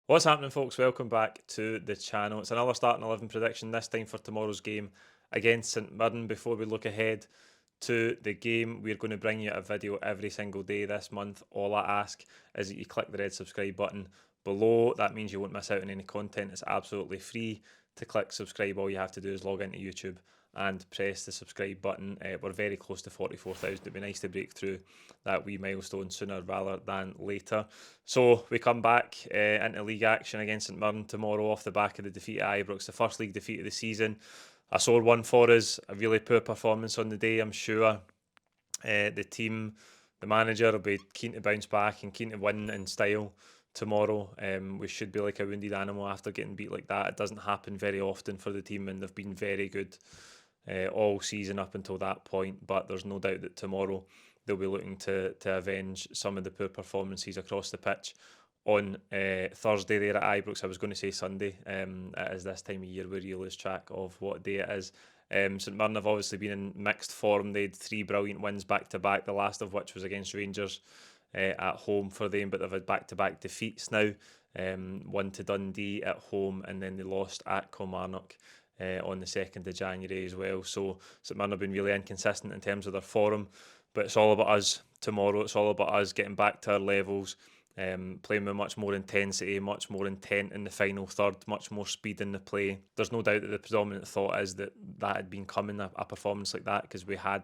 What's happening, folks? Welcome back to the channel. It's another starting 11 prediction, this time for tomorrow's game against St Mirren. Before we look ahead to the game, we're going to bring you a video every single day this month. All I ask is that you click the red subscribe button below. That means you won't miss out on any content. It's absolutely free to click subscribe. All you have to do is log into YouTube and press the subscribe button. We're very close to 44,000. It'd be nice to break through that wee milestone sooner rather than later. So we come back into league action against St Mirren tomorrow off the back of the defeat at Ibrox, the first league defeat of the season. A sore one for us, a really poor performance on the day, I'm sure. The team, the manager will be keen to bounce back and keen to win in style tomorrow. We should be like a wounded animal after getting beat like that. It doesn't happen very often for the team, and they've been very good all season up until that point. But there's no doubt that tomorrow they'll be looking to avenge some of the poor performances across the pitch on Thursday there at Ibrox. I was going to say Sunday. It is this time of year where you lose track of what day it is. St Mirren have obviously been in mixed form. They had three brilliant wins back to back, the last of which was against Rangers at home for them, but they've had back to back defeats now. One to Dundee at home, and then they lost at Kilmarnock on the 2nd of January as well. So St Mirren have been really inconsistent in terms of their form, but it's all about us tomorrow. It's all about us getting back to our levels, playing with much more intensity, much more intent in the final third, much more speed in the play. There's no doubt that the predominant thought is that had been coming, a performance like that, because we had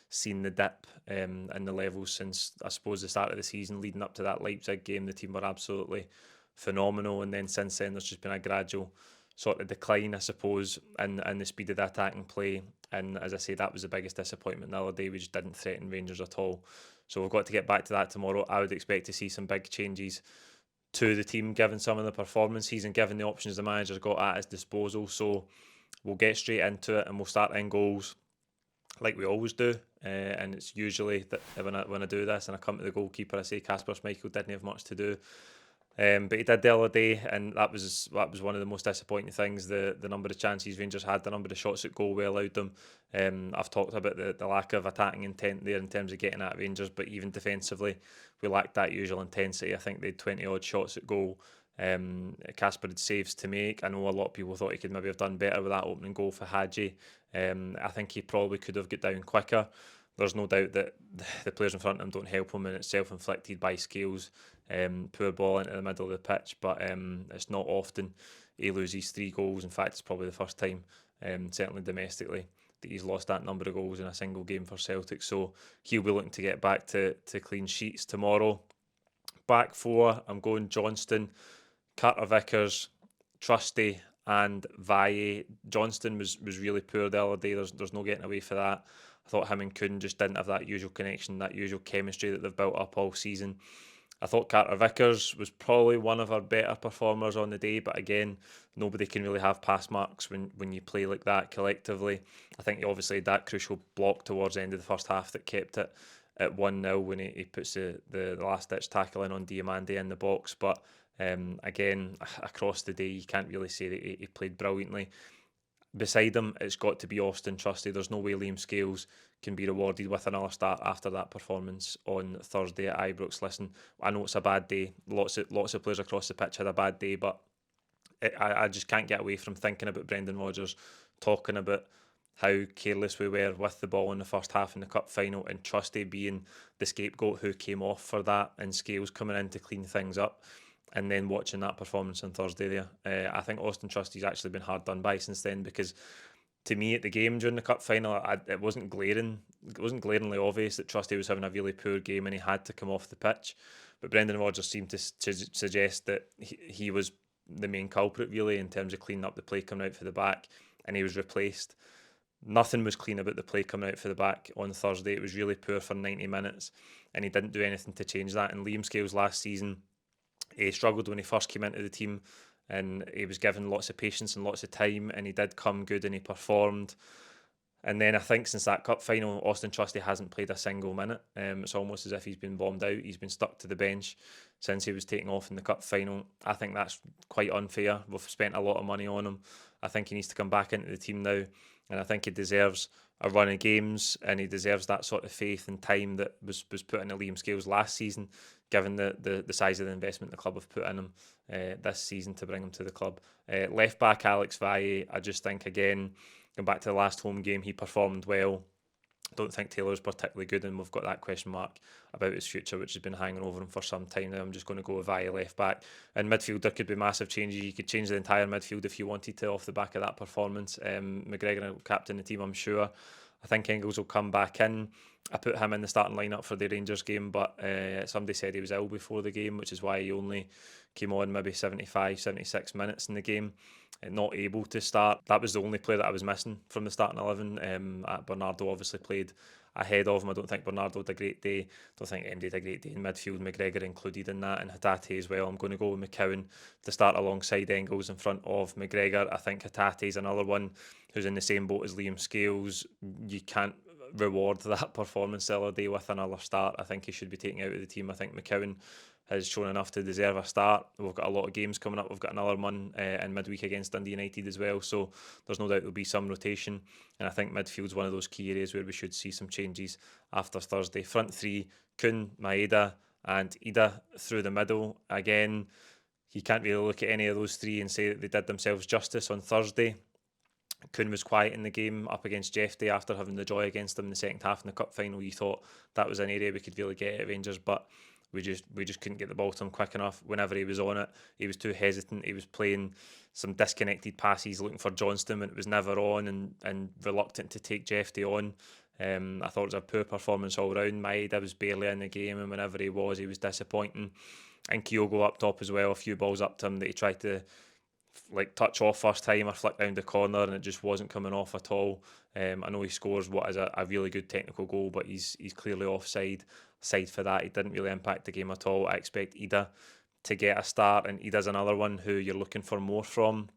seen the dip in the levels since, I suppose, the start of the season leading up to that Leipzig game. The team were absolutely phenomenal, and then since then there's just been a gradual sort of decline, I suppose, in the speed of the attacking play. And as I say, that was the biggest disappointment the other day. We just didn't threaten Rangers at all. So we've got to get back to that tomorrow. I would expect to see some big changes to the team, given some of the performances and given the options the manager's got at his disposal. So we'll get straight into it, and we'll start in goals like we always do. And it's usually that when I do this and I come to the goalkeeper, I say Kasper Schmeichel didn't have much to do. But he did the other day, and that was one of the most disappointing things. The number of chances Rangers had, the number of shots at goal we allowed them. I've talked about the lack of attacking intent there in terms of getting at Rangers, but even defensively, we lacked that usual intensity. I think they had 20 odd shots at goal. Casper had saves to make. I know a lot of people thought he could maybe have done better with that opening goal for Hadji. I think he probably could have got down quicker. There's no doubt that the players in front of him don't help him, and it's self-inflicted by Scales. Poor ball into the middle of the pitch, but it's not often he loses three goals. In fact, it's probably the first time, certainly domestically, that he's lost that number of goals in a single game for Celtic. So he'll be looking to get back to clean sheets tomorrow. Back four, I'm going Johnston, Carter Vickers, Trusty, and Valle. Johnston was really poor the other day. There's no getting away for that. I thought him and Kuhn just didn't have that usual connection, that usual chemistry that they've built up all season. I thought Carter Vickers was probably one of our better performers on the day, but again, nobody can really have pass marks when you play like that collectively. I think he obviously had that crucial block towards the end of the first half that kept it at 1-0 when he puts the last ditch tackle in on Diamande in the box. But again, across the day, you can't really say that he played brilliantly. Beside him, it's got to be Austin Trusty. There's no way Liam Scales can be rewarded with another start after that performance on Thursday at Ibrox. Listen, I know it's a bad day. Lots of players across the pitch had a bad day, but I just can't get away from thinking about Brendan Rodgers talking about how careless we were with the ball in the first half in the cup final, and Trusty being the scapegoat who came off for that, and Scales coming in to clean things up. And then watching that performance on Thursday there, I think Austin Trusty's actually been hard done by since then, because to me at the game during the cup final, it wasn't glaringly obvious that Trusty was having a really poor game and he had to come off the pitch. But Brendan Rodgers seemed to suggest that he was the main culprit really in terms of cleaning up the play coming out for the back, and he was replaced. Nothing was clean about the play coming out for the back on Thursday. It was really poor for 90 minutes, and he didn't do anything to change that. And Liam Scales last season, he struggled when he first came into the team, and he was given lots of patience and lots of time, and he did come good and he performed. And then I think since that cup final, Austin Trusty hasn't played a single minute. It's almost as if he's been bombed out. He's been stuck to the bench since he was taken off in the cup final. I think that's quite unfair. We've spent a lot of money on him. I think he needs to come back into the team now, and I think he deserves a run of games, and he deserves that sort of faith and time that was put into Liam Scales last season, given the size of the investment the club have put in him this season to bring him to the club. Left back Alex Valle, I just think, again, going back to the last home game, he performed well. Don't think Taylor's particularly good, and we've got that question mark about his future, which has been hanging over him for some time now. I'm just going to go with Valle left back. In midfield, there could be massive changes. You could change the entire midfield if you wanted to off the back of that performance. McGregor will captain the team, I'm sure. I think Engels will come back in. I put him in the starting lineup for the Rangers game, but somebody said he was ill before the game, which is why he only came on maybe 75, 76 minutes in the game. Not able to start. That was the only player that I was missing from the starting 11. Bernardo obviously played ahead of him. I don't think Bernardo had a great day. I don't think MD had a great day in midfield. McGregor included in that, and Hatate as well. I'm going to go with McCowan to start alongside Engels in front of McGregor. I think Hatate is another one who's in the same boat as Liam Scales. You can't reward that performance the other day with another start. I think he should be taken out of the team. I think McCowan has shown enough to deserve a start. We've got a lot of games coming up. We've got another one in midweek against Dundee United as well, so there's no doubt there'll be some rotation, and I think midfield's one of those key areas where we should see some changes after Thursday. Front three, Kun, Maeda and Ida through the middle. Again, you can't really look at any of those three and say that they did themselves justice on Thursday. Kun was quiet in the game up against Jeffrey after having the joy against him in the second half in the cup final. You thought that was an area we could really get at Rangers, but we just couldn't get the ball to him quick enough. Whenever he was on it, he was too hesitant. He was playing some disconnected passes, looking for Johnston when it was never on, and reluctant to take Jeffrey on. I thought it was a poor performance all round. Maeda was barely in the game, and whenever he was disappointing. And Kyogo up top as well, a few balls up to him that he tried to touch off first time or flick round the corner, and it just wasn't coming off at all. I know he scores what is a really good technical goal, but he's clearly offside. Aside for that, he didn't really impact the game at all. I expect Ida to get a start, and Ida's another one who you're looking for more from.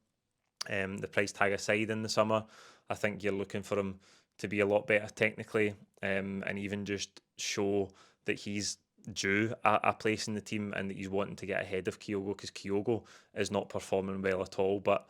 The price tag aside in the summer, I think you're looking for him to be a lot better technically, and even just show that he's due a place in the team and that he's wanting to get ahead of Kyogo, because Kyogo is not performing well at all, but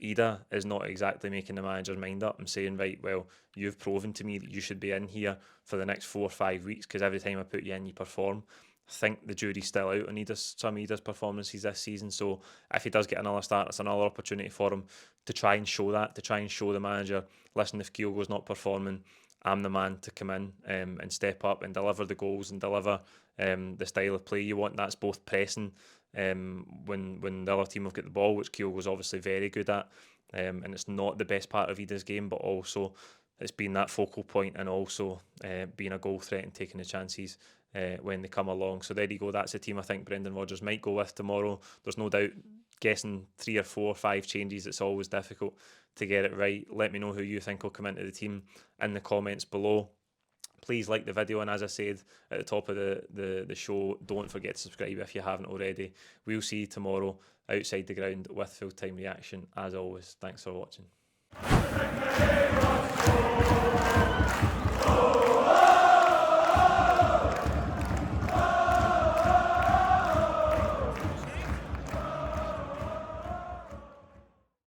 Ida is not exactly making the manager's mind up and saying, right, well, you've proven to me that you should be in here for the next 4 or 5 weeks, because every time I put you in, you perform. I think the jury's still out on some Ida's performances this season, so if he does get another start, it's another opportunity for him to try and show that, to try and show the manager, listen, if Kyogo's not performing, I'm the man to come in and step up and deliver the goals and deliver the style of play you want. That's both pressing when the other team have got the ball, which Kyogo's obviously very good at, and it's not the best part of Ida's game, but also it's been that focal point, and also being a goal threat and taking the chances when they come along. So there you go, that's the team I think Brendan Rodgers might go with tomorrow. There's no doubt guessing 3 or 4 or 5 changes, it's always difficult to get it right. Let me know who you think will come into the team in the comments below. Please like the video, and as I said at the top of the show, don't forget to subscribe if you haven't already. We'll see you tomorrow outside the ground with full-time reaction. As always, thanks for watching.